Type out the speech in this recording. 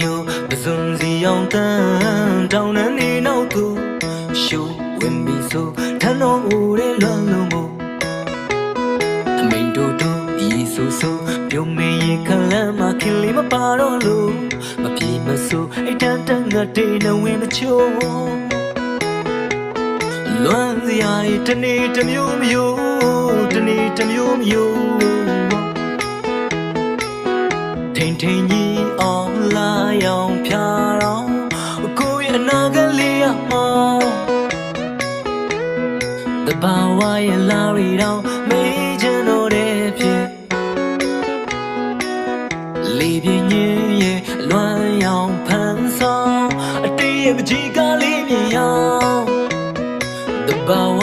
ညိုပစွန်စီအောင်တန်းတောင်းနှံနေနောက်သူရှူဝင်ပြီးဆိုထန်းတော်ဦးရဲ့လွန်လုံးကိုအမိန်တို့ဤဆိုပြုံးမေးရခလမ်းမှာခင်လေးမပါတော့လို့မပြေမဆိုအိတ်တန်းတန်းငါတေးနဝင်မချိုးလွန်စရာတနေ့တစ်မျိုးမျိုးတနေ့တစ်မျိုးမျိုးထိန်ကြီးအောင်လာရောင်ဖြာတော့ကိုယ့်ရဲ့အနာဂတ်လေးအောင်တဘာဝရဲ့လာရီတော့မေးချင်တော့တဲ့ဖြစ်လေးပြင်းရဲ့လွမ်းရောင်ဖန်ဆောင်အတေးရဲ့ပကြီးကလေးမြင်ရောတဘာဝ